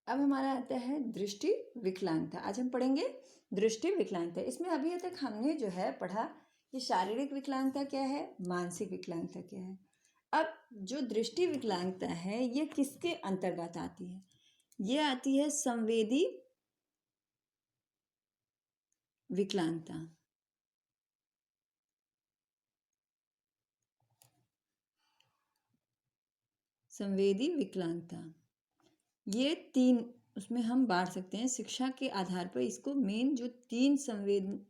अब हमारा आता है दृष्टि विकलांगता। आज हम पढ़ेंगे दृष्टि विकलांगता। इसमें अभी तक हमने जो है पढ़ा कि शारीरिक विकलांगता क्या है, मानसिक विकलांगता क्या है। अब जो दृष्टि विकलांगता है ये किसके अंतर्गत आती है? ये आती है संवेदी विकलांगता। संवेदी विकलांगता ये तीन उसमें हम बांट सकते हैं। शिक्षा के आधार पर इसको मेन जो तीन संवेद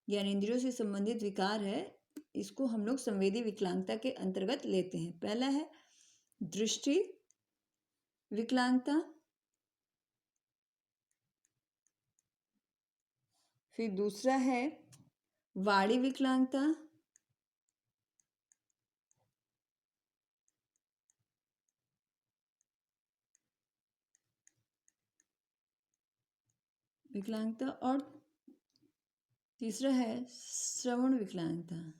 ज्ञानेंद्रियों से संबंधित विकार है इसको हम लोग संवेदी विकलांगता के अंतर्गत लेते हैं। पहला है दृष्टि विकलांगता, फिर दूसरा है वाणी विकलांगता, और तीसरा है श्रवण विकलांगता।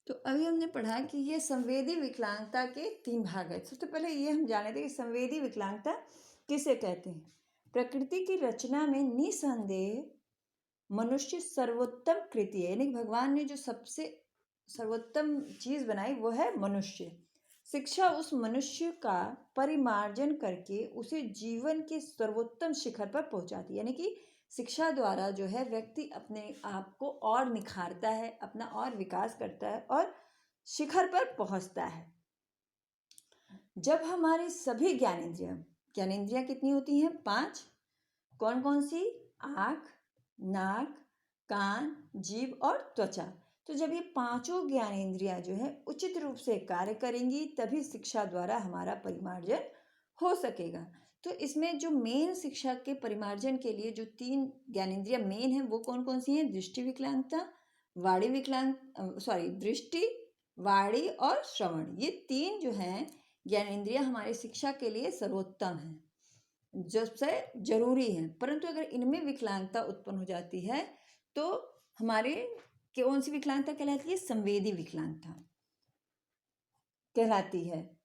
तो अभी हमने पढ़ा कि ये संवेदी विकलांगता के तीन भाग है। सबसे पहले ये हम जाने थे कि संवेदी विकलांगता किसे कहते हैं। प्रकृति की रचना में निसंदेह मनुष्य सर्वोत्तम कृति है, यानी भगवान ने जो सबसे सर्वोत्तम चीज बनाई वो है मनुष्य। शिक्षा उस मनुष्य का परिमार्जन करके उसे जीवन के सर्वोत्तम शिखर पर पहुंचाती है, यानी कि शिक्षा द्वारा जो है व्यक्ति अपने आप को और निखारता है, अपना और विकास करता है और शिखर पर पहुंचता है। जब हमारी सभी ज्ञानेंद्रियां कितनी होती हैं? 5। कौन कौन सी? आँख, नाक, कान, जीभ और त्वचा। तो जब ये पांचों ज्ञानेंद्रियां जो है उचित रूप से कार्य करेंगी तभी शिक्षा द्वारा हमारा परिमार्जन हो सकेगा। तो इसमें जो मेन शिक्षा के परिमार्जन के लिए जो तीन ज्ञानेंद्रियां मेन है वो कौन कौन सी हैं? दृष्टि विकलांगता, दृष्टि, वाणी और श्रवण। ये तीन जो हैं ज्ञानेंद्रियां हमारी शिक्षा के लिए सर्वोत्तम है, सबसे जरूरी है। परंतु अगर इनमें विकलांगता उत्पन्न हो जाती है तो हमारे कौन सी विकलांगता कहलाती है? संवेदी विकलांगता कहलाती है।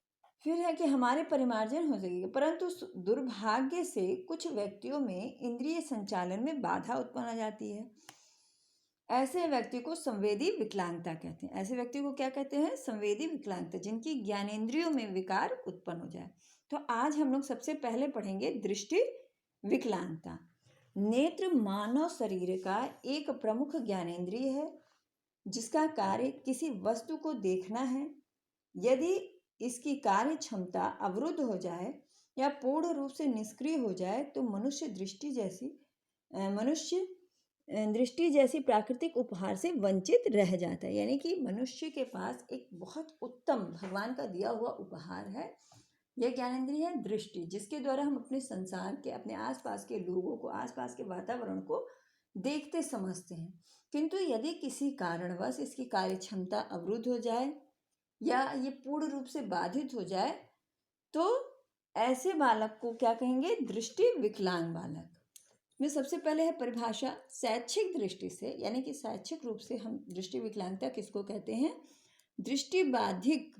फिर है कि हमारे परिमार्जन हो सकेगा, परंतु दुर्भाग्य से कुछ व्यक्तियों में इंद्रिय संचालन में बाधा उत्पन्न आ जाती है। ऐसे व्यक्ति को संवेदी विकलांगता कहते हैं। ऐसे व्यक्ति को क्या कहते हैं? संवेदी विकलांगता, जिनकी ज्ञानेंद्रियों में विकार उत्पन्न हो जाए। तो आज हम लोग सबसे पहले पढ़ेंगे दृष्टि विकलांगता। नेत्र मानव शरीर का एक प्रमुख ज्ञानेंद्रिय है जिसका कार्य किसी वस्तु को देखना है। यदि इसकी कार्य क्षमता अवरुद्ध हो जाए या पूर्ण रूप से निष्क्रिय हो जाए तो मनुष्य दृष्टि जैसी प्राकृतिक उपहार से वंचित रह जाता है। यानी कि मनुष्य के पास एक बहुत उत्तम भगवान का दिया हुआ उपहार है, यह ज्ञानेंद्रिय है दृष्टि, जिसके द्वारा हम अपने संसार के, अपने आसपास के लोगों को, आसपास के वातावरण को देखते समझते हैं। किंतु यदि किसी कारणवश इसकी कार्य क्षमता अवरुद्ध हो जाए या ये पूर्ण रूप से बाधित हो जाए तो ऐसे बालक को क्या कहेंगे? दृष्टि विकलांग बालक। में सबसे पहले है परिभाषा शैक्षिक दृष्टि से, यानी कि शैक्षिक रूप से हम दृष्टि विकलांगता किसको कहते हैं? दृष्टिबाधिक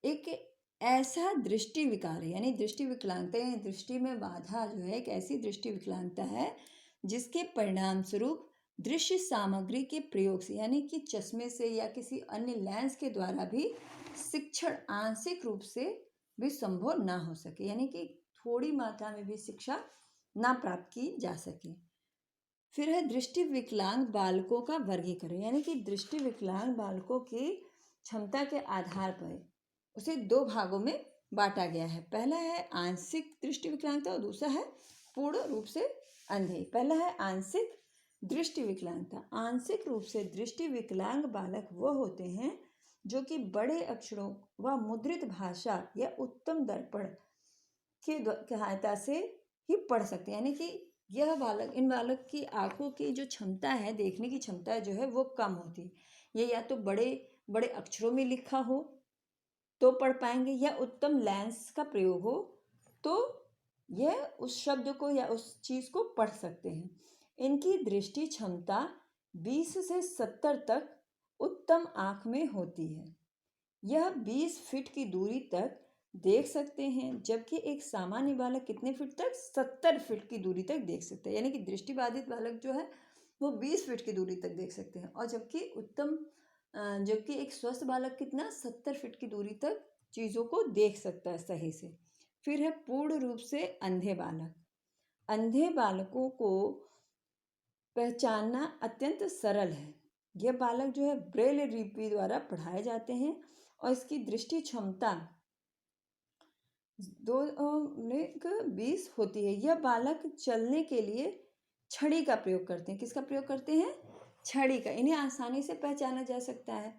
एक ऐसा दृष्टि विकार है, यानी दृष्टि विकलांगता, दृष्टि में बाधा जो है एक ऐसी दृष्टि विकलांगता है जिसके परिणाम स्वरूप दृश्य सामग्री के प्रयोग से, यानी कि चश्मे से या किसी अन्य लेंस के द्वारा भी शिक्षण आंशिक रूप से भी संभव ना हो सके, यानी कि थोड़ी मात्रा में भी शिक्षा ना प्राप्त की जा सके। फिर है दृष्टि विकलांग बालकों का वर्गीकरण, यानी कि दृष्टि विकलांग बालकों की क्षमता के आधार पर उसे दो भागों में बांटा गया है। पहला है आंशिक दृष्टि विकलांगता और दूसरा है पूर्ण रूप से अंधे। पहला है आंशिक दृष्टि विकलांगता। आंशिक रूप से दृष्टि विकलांग बालक वह होते हैं जो कि बड़े अक्षरों व मुद्रित भाषा या उत्तम दर्पण की सहायता से ही पढ़ सकते हैं, यानी कि इन बालक की आंखों की जो क्षमता है, देखने की क्षमता जो है वो कम होती है। ये या तो बड़े बड़े अक्षरों में लिखा हो तो पढ़ पाएंगे या उत्तम लेंस का प्रयोग हो तो यह उस शब्द को या उस चीज को पढ़ सकते हैं। इनकी दृष्टि क्षमता 20 से 70 तक उत्तम आँख में होती है। यह 20 फीट की दूरी तक देख सकते हैं, जबकि एक सामान्य बालक कितने फीट तक? 70 फीट की दूरी तक देख सकते हैं। यानी कि दृष्टिबाधित बालक जो है वो 20 फीट की दूरी तक देख सकते हैं, और जबकि एक स्वस्थ बालक कितना? 70 फीट की दूरी तक चीज़ों को देख सकता है सही से। फिर है पूर्ण रूप से अंधे बालक। अंधे बालकों को पहचानना अत्यंत सरल है। यह बालक जो है ब्रेल लिपि द्वारा पढ़ाए जाते हैं, और इसकी दृष्टि क्षमता 2:20 होती है। यह बालक चलने के लिए छड़ी का प्रयोग करते हैं। किसका प्रयोग करते हैं? छड़ी का। इन्हें आसानी से पहचाना जा सकता है।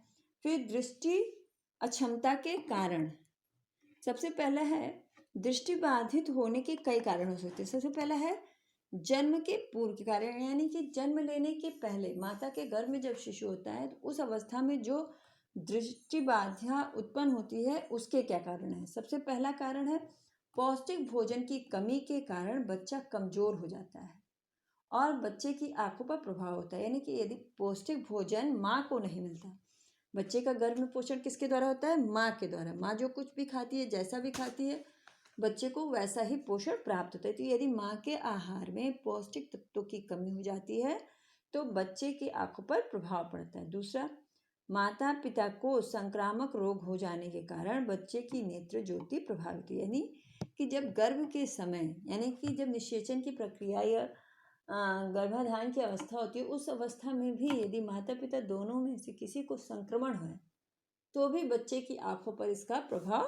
फिर दृष्टि अक्षमता के कारण। सबसे पहला है दृष्टिबाधित होने के कई कारण हो सकते हैं। सबसे पहला है जन्म के पूर्व के कारण, यानी कि जन्म लेने के पहले माता के गर्भ में जब शिशु होता है तो उस अवस्था में जो दृष्टिबाधा उत्पन्न होती है उसके क्या कारण है? सबसे पहला कारण है पौष्टिक भोजन की कमी के कारण बच्चा कमजोर हो जाता है और बच्चे की आंखों पर प्रभाव होता है। यानी कि यदि पौष्टिक भोजन माँ को नहीं मिलता, बच्चे का गर्भ में पोषण किसके द्वारा होता है? माँ के द्वारा। माँ जो कुछ भी खाती है, जैसा भी खाती है, बच्चे को वैसा ही पोषण प्राप्त होता है। तो यदि माँ के आहार में पौष्टिक तत्वों की कमी हो जाती है तो बच्चे की आंखों पर प्रभाव पड़ता है। दूसरा, माता पिता को संक्रामक रोग हो जाने के कारण बच्चे की नेत्र ज्योति प्रभावित है। यानी कि जब गर्भ के समय, यानी कि जब निषेचन की प्रक्रिया या गर्भाधान की अवस्था होती है, उस अवस्था में भी यदि माता पिता दोनों में से किसी को संक्रमण है तो भी बच्चे की आंखों पर इसका प्रभाव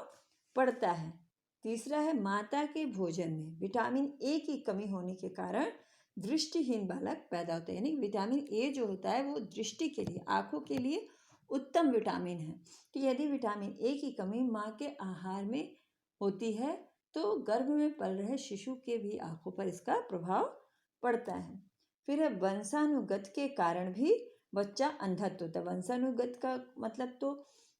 पड़ता है। तीसरा है माता के भोजन में विटामिन ए की कमी होने के कारण दृष्टिहीन बालक पैदा होता है। यानी विटामिन ए जो होता है वो दृष्टि के लिए, आंखों के लिए उत्तम विटामिन है। तो यदि विटामिन ए की कमी माँ के आहार में होती है तो गर्भ में पल रहे शिशु के भी आंखों पर इसका प्रभाव पड़ता है। फिर है वंशानुगत के कारण भी बच्चा अंधत्व होता है। वंशानुगत का मतलब तो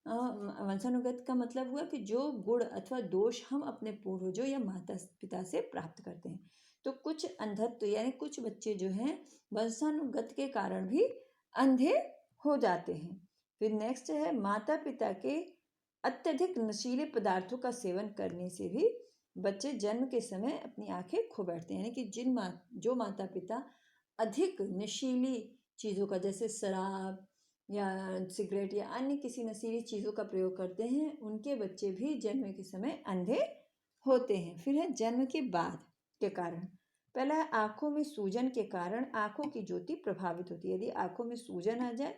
वंशानुगत का मतलब हुआ कि जो गुण अथवा दोष हम अपने पूर्वजों या माता पिता से प्राप्त करते हैं। तो कुछ अंधत्व यानी कुछ बच्चे जो हैं वंशानुगत के कारण भी अंधे हो जाते हैं। फिर नेक्स्ट है माता पिता के अत्यधिक नशीले पदार्थों का सेवन करने से भी बच्चे जन्म के समय अपनी आंखें खो बैठते हैं। यानी कि जो माता पिता अधिक नशीली चीज़ों का, जैसे शराब या सिगरेट या अन्य किसी नशीली चीज़ों का प्रयोग करते हैं, उनके बच्चे भी जन्म के समय अंधे होते हैं। फिर है जन्म के बाद के कारण। पहला है आँखों में सूजन के कारण आँखों की ज्योति प्रभावित होती है। यदि आँखों में सूजन आ जाए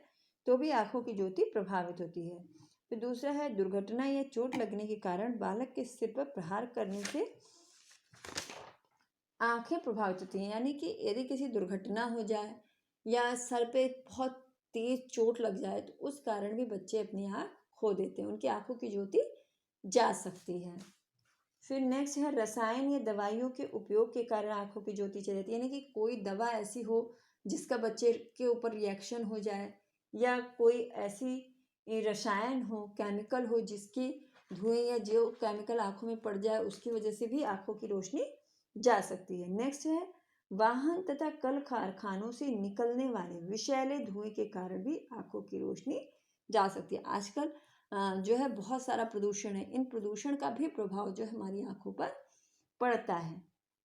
तो भी आँखों की ज्योति प्रभावित होती है। फिर दूसरा है दुर्घटना या चोट लगने के कारण बालक के सिर पर प्रहार करने से आँखें प्रभावित होती हैं। यानी कि यदि किसी दुर्घटना हो जाए या सर पे बहुत तेज चोट लग जाए तो उस कारण भी बच्चे अपनी आँख खो देते हैं, उनकी आँखों की ज्योति जा सकती है। फिर नेक्स्ट है रसायन या दवाइयों के उपयोग के कारण आँखों की ज्योति चली जाती है। यानी कि कोई दवा ऐसी हो जिसका बच्चे के ऊपर रिएक्शन हो जाए, या कोई ऐसी रसायन हो, केमिकल हो जिसकी धुएं या जो केमिकल आँखों में पड़ जाए उसकी वजह से भी आँखों की रोशनी जा सकती है। नेक्स्ट है वाहन तथा कल कारखानों से निकलने वाले विषैले धुएं के कारण भी आँखों की रोशनी जा सकती है। आजकल जो है बहुत सारा प्रदूषण है, इन प्रदूषण का भी प्रभाव जो है हमारी आँखों पर पड़ता है।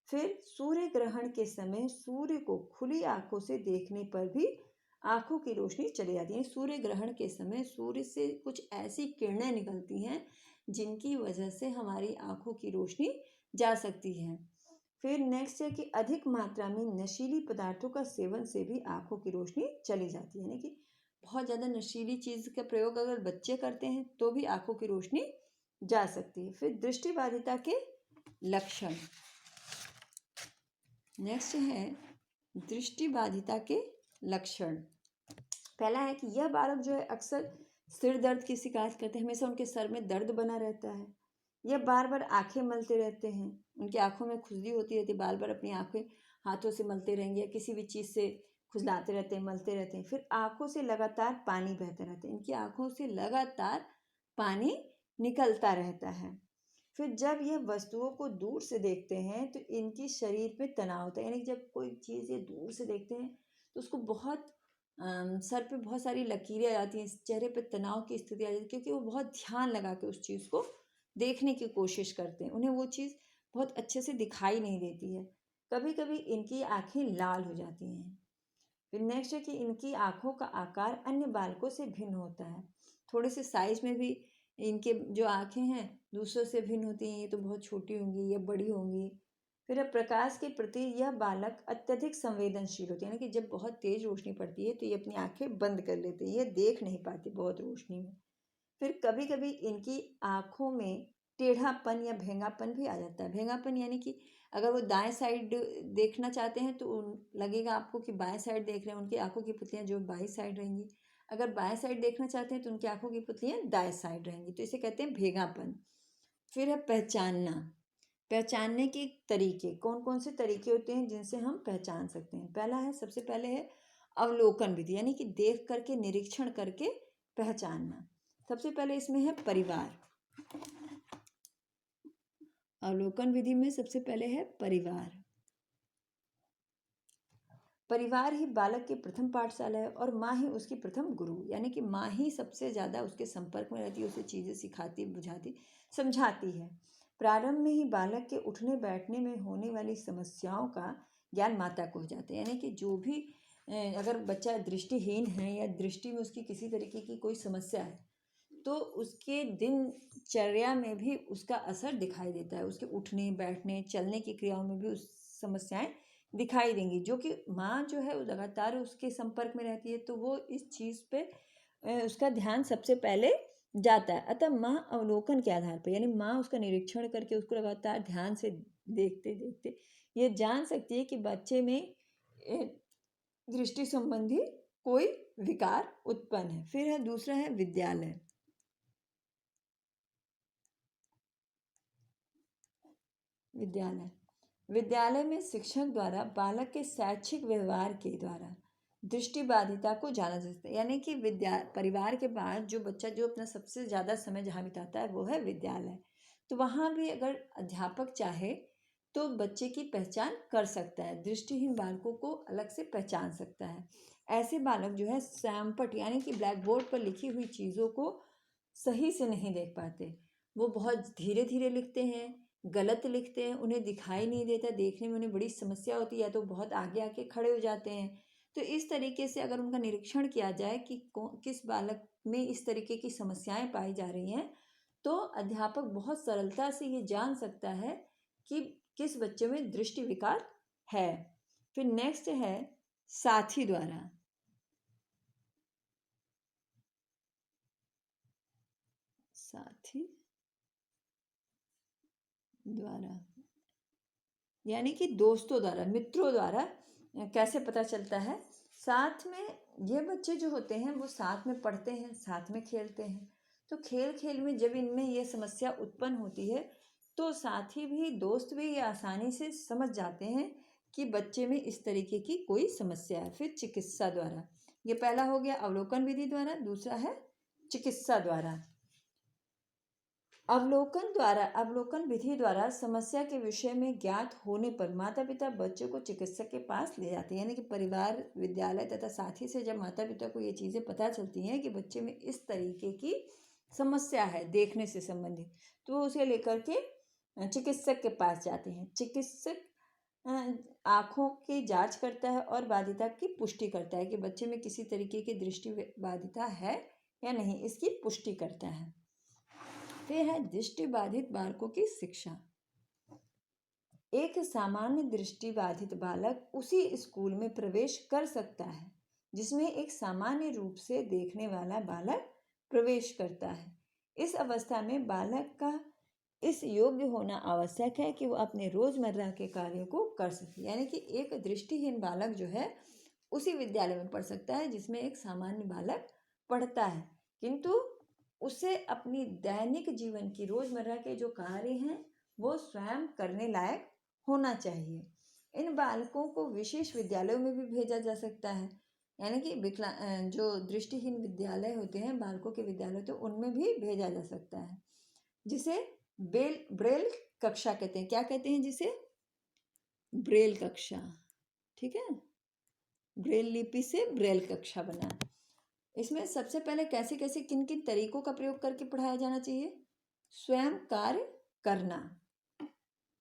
फिर सूर्य ग्रहण के समय सूर्य को खुली आँखों से देखने पर भी आँखों की रोशनी चली जाती है। सूर्य ग्रहण के समय सूर्य से कुछ ऐसी किरणें निकलती हैं जिनकी वजह से हमारी आँखों की रोशनी जा सकती है। फिर नेक्स्ट है कि अधिक मात्रा में नशीली पदार्थों का सेवन से भी आँखों की रोशनी चली जाती है। यानी कि बहुत ज़्यादा नशीली चीज़ का प्रयोग अगर बच्चे करते हैं तो भी आँखों की रोशनी जा सकती है। फिर दृष्टिबाधिता के लक्षण। नेक्स्ट है दृष्टिबाधिता के लक्षण। पहला है कि यह बालक जो है अक्सर सिर दर्द की शिकायत करते हैं, हमेशा उनके सर में दर्द बना रहता है। यह बार बार आंखें मलते रहते हैं, उनकी आंखों में खुजली होती रहती है, बार बार अपनी आंखें हाथों से मलते रहेंगे या किसी भी चीज़ से खुजलाते रहते हैं, मलते रहते हैं। फिर आंखों से लगातार पानी बहता रहता है, इनकी आंखों से लगातार पानी निकलता रहता है। फिर जब यह वस्तुओं को दूर से देखते हैं तो इनकी शरीर पे तनाव होता है। यानी जब कोई चीज़ ये दूर से देखते हैं तो उसको बहुत सर पे बहुत सारी लकीरें आ जाती हैं, चेहरे पे तनाव की स्थिति आ जाती है, क्योंकि वो बहुत ध्यान लगा के उस चीज़ को देखने की कोशिश करते हैं। उन्हें वो चीज़ बहुत अच्छे से दिखाई नहीं देती है। कभी कभी इनकी आंखें लाल हो जाती हैं। फिर नेक्स्ट है कि इनकी आंखों का आकार अन्य बालकों से भिन्न होता है। थोड़े से साइज में भी इनके जो आंखें हैं दूसरों से भिन्न होती हैं। ये तो बहुत छोटी होंगी या बड़ी होंगी। फिर अब प्रकाश के प्रति यह बालक अत्यधिक संवेदनशील होते हैं, यानी कि जब बहुत तेज रोशनी पड़ती है तो ये अपनी आंखें बंद कर लेते हैं, ये देख नहीं पाते बहुत रोशनी में। फिर कभी कभी इनकी आंखों में टेढ़ापन या भेंगापन भी आ जाता है। भेंगापन यानी कि अगर वो दाएं साइड देखना चाहते हैं तो लगेगा आपको कि बाएं साइड देख रहे हैं, उनकी आंखों की पुतलियां जो बाईं साइड रहेंगी। अगर बाएं साइड देखना चाहते हैं तो उनकी आंखों की पुतलियां दाएं साइड रहेंगी, तो इसे कहते हैं भेंगापन। फिर है पहचानना। पहचानने के तरीके, कौन कौन से तरीके होते हैं जिनसे हम पहचान सकते हैं। पहला है, सबसे पहले है अवलोकन विधि, यानी कि देख करके, निरीक्षण करके पहचानना। सबसे पहले इसमें है परिवार। अवलोकन विधि में सबसे पहले है परिवार। परिवार ही बालक की प्रथम पाठशाला है और माँ ही उसकी प्रथम गुरु, यानी कि माँ ही सबसे ज़्यादा उसके संपर्क में रहती है, उसे चीज़ें सिखाती, बुझाती, समझाती है। प्रारंभ में ही बालक के उठने बैठने में होने वाली समस्याओं का ज्ञान माता को हो जाता है, यानी कि जो भी अगर बच्चा दृष्टिहीन है या दृष्टि में उसकी किसी तरीके की कोई समस्या है तो उसके दिनचर्या में भी उसका असर दिखाई देता है। उसके उठने बैठने चलने की क्रियाओं में भी उस समस्याएं दिखाई देंगी, जो कि माँ जो है वो लगातार उसके संपर्क में रहती है, तो वो इस चीज़ पे उसका ध्यान सबसे पहले जाता है। अतः माँ अवलोकन के आधार पर, यानी माँ उसका निरीक्षण करके उसको लगातार ध्यान से देखते देखते ये जान सकती है कि बच्चे में दृष्टि संबंधी कोई विकार उत्पन्न है। फिर है दूसरा है विद्यालय। विद्यालय विद्यालय में शिक्षक द्वारा बालक के शैक्षिक व्यवहार के द्वारा दृष्टिबाधिता को जाना जा सकता है, यानी कि परिवार के बाद जो बच्चा जो अपना सबसे ज़्यादा समय जहाँ बिताता है वो है विद्यालय। तो वहाँ भी अगर अध्यापक चाहे तो बच्चे की पहचान कर सकता है, दृष्टिहीन बालकों को अलग से पहचान सकता है। ऐसे बालक जो है सैमपट यानी कि ब्लैक बोर्ड पर लिखी हुई चीज़ों को सही से नहीं देख पाते। वो बहुत धीरे धीरे लिखते हैं, गलत लिखते हैं, उन्हें दिखाई नहीं देता, देखने में उन्हें बड़ी समस्या होती है, या तो बहुत आगे आके खड़े हो जाते हैं। तो इस तरीके से अगर उनका निरीक्षण किया जाए कि किस बालक में इस तरीके की समस्याएं पाई जा रही हैं, तो अध्यापक बहुत सरलता से ये जान सकता है कि किस बच्चे में दृष्टि विकार है। फिर नेक्स्ट है साथी द्वारा। साथी द्वारा यानी कि दोस्तों द्वारा, मित्रों द्वारा कैसे पता चलता है। साथ में ये बच्चे जो होते हैं वो साथ में पढ़ते हैं, साथ में खेलते हैं, तो खेल खेल में जब इनमें ये समस्या उत्पन्न होती है तो साथी भी, दोस्त भी ये आसानी से समझ जाते हैं कि बच्चे में इस तरीके की कोई समस्या है। फिर चिकित्सा द्वारा, ये पहला हो गया अवलोकन विधि द्वारा, दूसरा है चिकित्सा द्वारा। अवलोकन विधि द्वारा समस्या के विषय में ज्ञात होने पर माता पिता बच्चों को चिकित्सक के पास ले जाते हैं, यानी कि परिवार, विद्यालय तथा साथी से जब माता पिता को ये चीज़ें पता चलती हैं कि बच्चे में इस तरीके की समस्या है देखने से संबंधित, तो वो उसे लेकर के चिकित्सक के पास जाते हैं। चिकित्सक आँखों की जांच करता है और बाधिता की पुष्टि करता है कि बच्चे में किसी तरीके की दृष्टि बाधिता है या नहीं, इसकी पुष्टि करता है। फिर है दृष्टिबाधित बालकों की शिक्षा। एक सामान्य दृष्टिबाधित बालक उसी स्कूल में प्रवेश कर सकता है जिसमें एक सामान्य रूप से देखने वाला बालक प्रवेश करता है। इस अवस्था में बालक का इस योग्य होना आवश्यक है कि वो अपने रोजमर्रा के कार्यों को कर सके, यानी कि एक दृष्टिहीन बालक जो है उसी विद्यालय में पढ़ सकता है जिसमें एक सामान्य बालक पढ़ता है, किंतु उसे अपनी दैनिक जीवन की रोजमर्रा के जो कार्य हैं वो स्वयं करने लायक होना चाहिए। इन बालकों को विशेष विद्यालयों में भी भेजा जा सकता है, यानी कि जो दृष्टिहीन विद्यालय होते हैं, बालकों के विद्यालय, तो उनमें भी भेजा जा सकता है, जिसे ब्रेल कक्षा कहते हैं। क्या कहते हैं जिसे? ब्रेल कक्षा। ठीक है। ब्रेल लिपि से ब्रेल कक्षा बना। इसमें सबसे पहले कैसे कैसे किन किन तरीकों का प्रयोग करके पढ़ाया जाना चाहिए? स्वयं कार्य करना।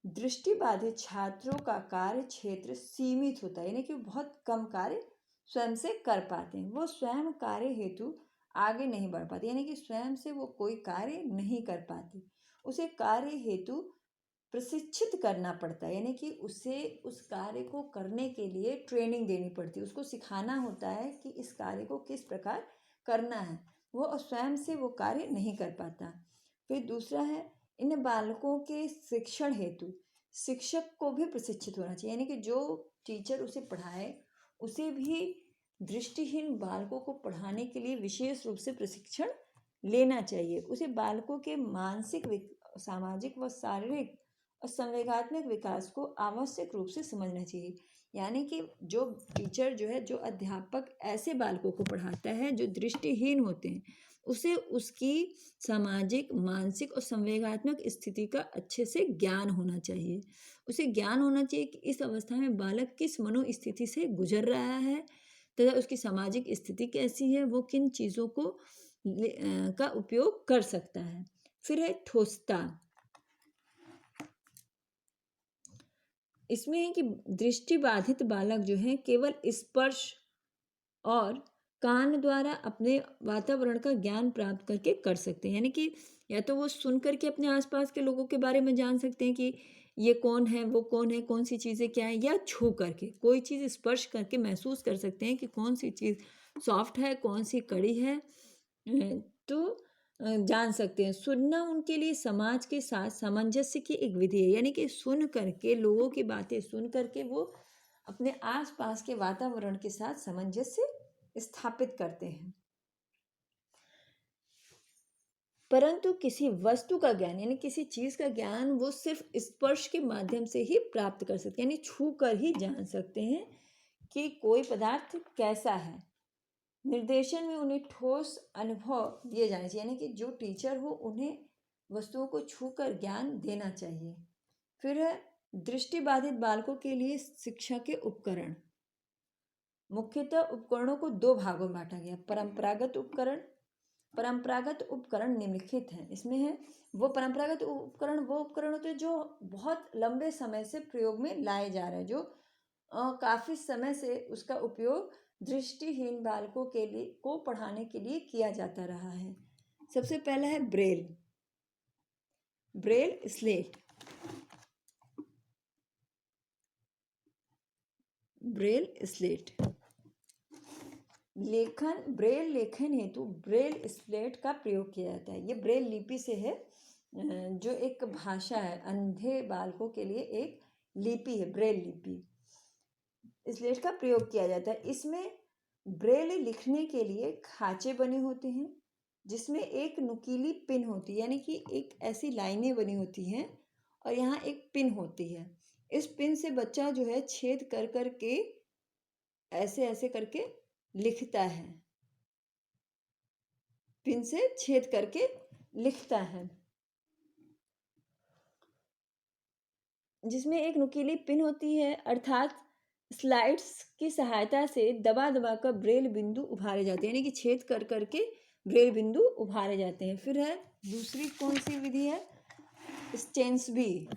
दृष्टिबाधित छात्रों का कार्य क्षेत्र सीमित होता है, यानी कि बहुत कम कार्य स्वयं से कर पाते हैं। वो स्वयं कार्य हेतु आगे नहीं बढ़ पाते, यानी कि स्वयं से वो कोई कार्य नहीं कर पाते। उसे कार्य हेतु प्रशिक्षित करना पड़ता है, यानी कि उसे उस कार्य को करने के लिए ट्रेनिंग देनी पड़ती है। उसको सिखाना होता है कि इस कार्य को किस प्रकार करना है। वो स्वयं से वो कार्य नहीं कर पाता। फिर दूसरा है, इन बालकों के शिक्षण हेतु शिक्षक को भी प्रशिक्षित होना चाहिए, यानी कि जो टीचर उसे पढ़ाए उसे भी दृष्टिहीन बालकों को पढ़ाने के लिए विशेष रूप से प्रशिक्षण लेना चाहिए। उसे बालकों के मानसिक, सामाजिक व शारीरिक और संवेगात्मक विकास को आवश्यक रूप से समझना चाहिए। यानी कि जो टीचर जो है, जो अध्यापक ऐसे बालकों को पढ़ाता है जो दृष्टिहीन होते हैं, उसे उसकी सामाजिक, मानसिक और संवेगात्मक स्थिति का अच्छे से ज्ञान होना चाहिए। उसे ज्ञान होना चाहिए कि इस अवस्था में बालक किस मनोस्थिति से गुजर रहा है तथा उसकी सामाजिक स्थिति कैसी है, वो किन चीज़ों को का उपयोग कर सकता है। फिर है ठोसता। इसमें है कि दृष्टिबाधित बालक जो है केवल स्पर्श और कान द्वारा अपने वातावरण का ज्ञान प्राप्त करके कर सकते हैं, यानी कि या तो वो सुन करके अपने आसपास के लोगों के बारे में जान सकते हैं कि ये कौन है, वो कौन है, कौन सी चीज़ें क्या है, या छू करके कोई चीज़ स्पर्श करके महसूस कर सकते हैं कि कौन सी चीज़ सॉफ्ट है, कौन सी कड़ी है। तो जान सकते हैं। सुनना उनके लिए समाज के साथ सामंजस्य की एक विधि है, यानी कि सुन करके, लोगों की बातें सुन करके वो अपने आसपास के वातावरण के साथ सामंजस्य स्थापित करते हैं। परंतु किसी वस्तु का ज्ञान, यानी किसी चीज का ज्ञान वो सिर्फ स्पर्श के माध्यम से ही प्राप्त कर सकते हैं, यानी छू कर ही जान सकते हैं कि कोई पदार्थ कैसा है। निर्देशन में उन्हें ठोस अनुभव दिए जाने चाहिए, यानी कि जो टीचर हो उन्हें वस्तुओं को छूकर ज्ञान देना चाहिए। फिर है दृष्टिबाधित बालकों के लिए शिक्षा के उपकरण। मुख्यतः उपकरणों को दो भागों में बांटा गया। परंपरागत उपकरण। परंपरागत उपकरण निम्नलिखित हैं। इसमें है वो परंपरागत उपकरण, वो उपकरण होते हैं जो बहुत लंबे समय से प्रयोग में लाए जा रहे हैं, जो काफ़ी समय से उसका उपयोग दृष्टिहीन बालकों के लिए को पढ़ाने के लिए किया जाता रहा है। सबसे पहला है Braille. Braille slate. Braille slate लेखन, ब्रेल लेखन हेतु ब्रेल स्लेट का प्रयोग किया जाता है। ये ब्रेल लिपि से है, जो एक भाषा है, अंधे बालकों के लिए एक लिपि है, ब्रेल लिपि। स्लेट का प्रयोग किया जाता है। इसमें ब्रेल लिखने के लिए खांचे बने होते हैं, जिसमें एक नुकीली पिन होती है, यानी कि एक ऐसी लाइनें बनी होती हैं और यहाँ एक पिन होती है। इस पिन से बच्चा जो है छेद कर कर के ऐसे ऐसे करके लिखता है, पिन से छेद करके लिखता है, जिसमें एक नुकीली पिन होती है, अर्थात स्लाइड्स की सहायता से दबा दबा कर ब्रेल बिंदु उभारे जाते हैं, यानी कि छेद कर करके ब्रेल बिंदु उभारे जाते हैं। फिर है दूसरी कौन सी विधि है? स्टेंसबी।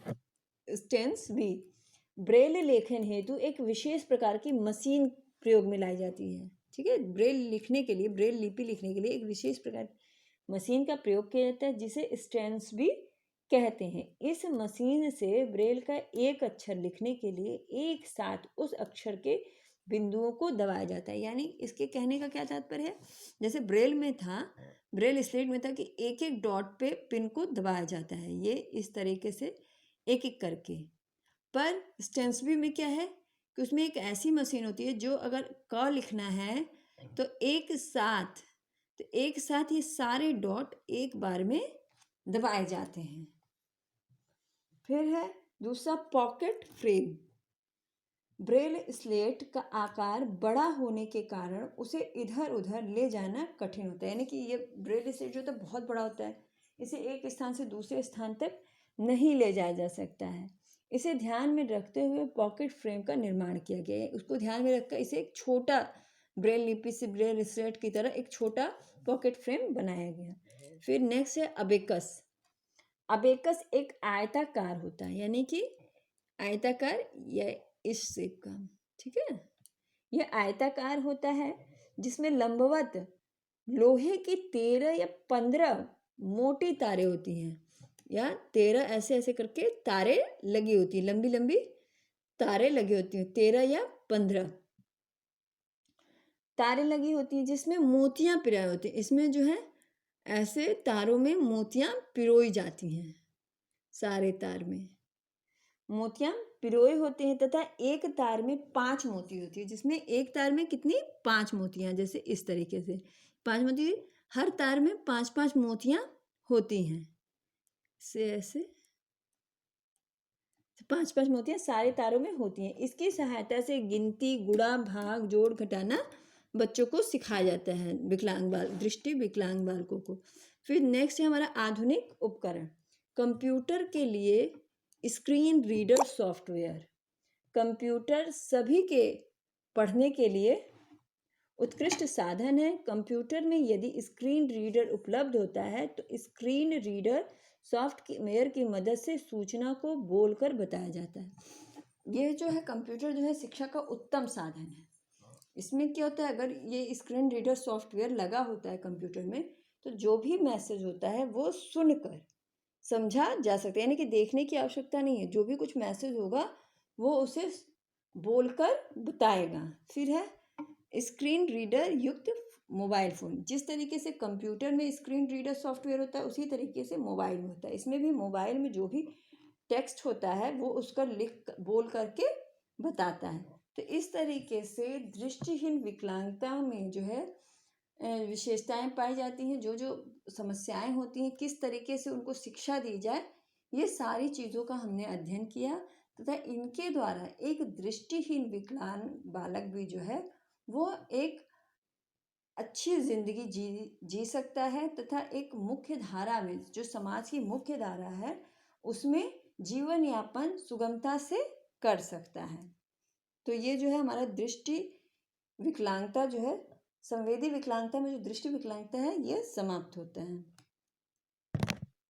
स्टेंसबी ब्रेल लेखन हेतु एक विशेष प्रकार की मशीन प्रयोग में लाई जाती है। ठीक है, ब्रेल लिखने के लिए, ब्रेल लिपि लिखने के लिए एक विशेष प्रकार मशीन का प्रयोग किया जाता है, जिसे स्टेंसबी कहते हैं। इस मशीन से ब्रेल का एक अक्षर लिखने के लिए एक साथ उस अक्षर के बिंदुओं को दबाया जाता है। यानी इसके कहने का क्या तात्पर्य है, जैसे ब्रेल में था, ब्रेल स्लेट में था कि एक एक डॉट पे पिन को दबाया जाता है, ये इस तरीके से एक एक करके। पर स्टेंसबी में क्या है कि उसमें एक ऐसी मशीन होती है जो अगर क लिखना है तो एक साथ ये सारे डॉट एक बार में दबाए जाते हैं। फिर है दूसरा पॉकेट फ्रेम। ब्रेल स्लेट का आकार बड़ा होने के कारण उसे इधर उधर ले जाना कठिन होता है, यानी कि ये ब्रेल स्लेट जो होता है बहुत बड़ा होता है, इसे एक स्थान से दूसरे स्थान तक नहीं ले जाया जा सकता है। इसे ध्यान में रखते हुए पॉकेट फ्रेम का निर्माण किया गया है। उसको ध्यान में रखकर इसे एक छोटा ब्रेल लिपि से ब्रेल स्लेट की तरह एक छोटा पॉकेट फ्रेम बनाया गया। फिर नेक्स्ट है अबेकस। अबेकस एक आयताकार होता है, यानी कि आयताकार या इस शेप का, ठीक है। यह आयताकार होता है जिसमें लंबवत लोहे की 13 या 15 मोटी तारें होती हैं, या 13 ऐसे ऐसे करके तारें लगी होती हैं, लंबी लंबी तारें लगी होती हैं, 13 या 15 तारें लगी होती हैं जिसमें मोतियां पिराए होते हैं। इसमें जो है ऐसे तारों में मोतियां पिरोई जाती हैं, सारे तार में मोतियां पिरोए होते हैं तथा एक तार में 5 मोती होती है, जिसमें एक तार में कितनी 5 मोतियां, जैसे इस तरीके से 5 मोती, हर तार में 5-5 मोतियां होती हैं, से ऐसे 5-5 मोतियां सारे तारों में होती हैं। इसकी सहायता से गिनती, गुणा, भाग, जोड़, घटाना बच्चों को सिखाया जाता है, विकलांग बाल दृष्टि विकलांग बालकों को। फिर नेक्स्ट है हमारा आधुनिक उपकरण। कंप्यूटर के लिए स्क्रीन रीडर सॉफ्टवेयर। कंप्यूटर सभी के पढ़ने के लिए उत्कृष्ट साधन है। कंप्यूटर में यदि स्क्रीन रीडर उपलब्ध होता है तो स्क्रीन रीडर सॉफ्टवेयर की मदद से सूचना को बोलकर बताया जाता है। ये जो है कंप्यूटर जो है शिक्षा का उत्तम साधन है। इसमें क्या होता है, अगर ये स्क्रीन रीडर सॉफ्टवेयर लगा होता है कंप्यूटर में, तो जो भी मैसेज होता है वो सुनकर समझा जा सकता है, यानी कि देखने की आवश्यकता नहीं है। जो भी कुछ मैसेज होगा वो उसे बोलकर बताएगा। फिर है स्क्रीन रीडर युक्त मोबाइल फ़ोन। जिस तरीके से कंप्यूटर में स्क्रीन रीडर सॉफ्टवेयर होता है, उसी तरीके से मोबाइल में होता है। इसमें भी मोबाइल में जो भी टेक्स्ट होता है वो उसका लिख बोल करके बताता है। तो इस तरीके से दृष्टिहीन विकलांगता में जो है विशेषताएं पाई जाती हैं, जो जो समस्याएं होती हैं, किस तरीके से उनको शिक्षा दी जाए, ये सारी चीज़ों का हमने अध्ययन किया तथा इनके द्वारा एक दृष्टिहीन विकलांग बालक भी जो है वो एक अच्छी ज़िंदगी जी सकता है तथा एक मुख्य धारा में, जो समाज की मुख्य धारा है, उसमें जीवन यापन सुगमता से कर सकता है। तो ये जो है हमारा दृष्टि विकलांगता जो है, संवेदी विकलांगता में जो दृष्टि विकलांगता है, ये समाप्त होता है।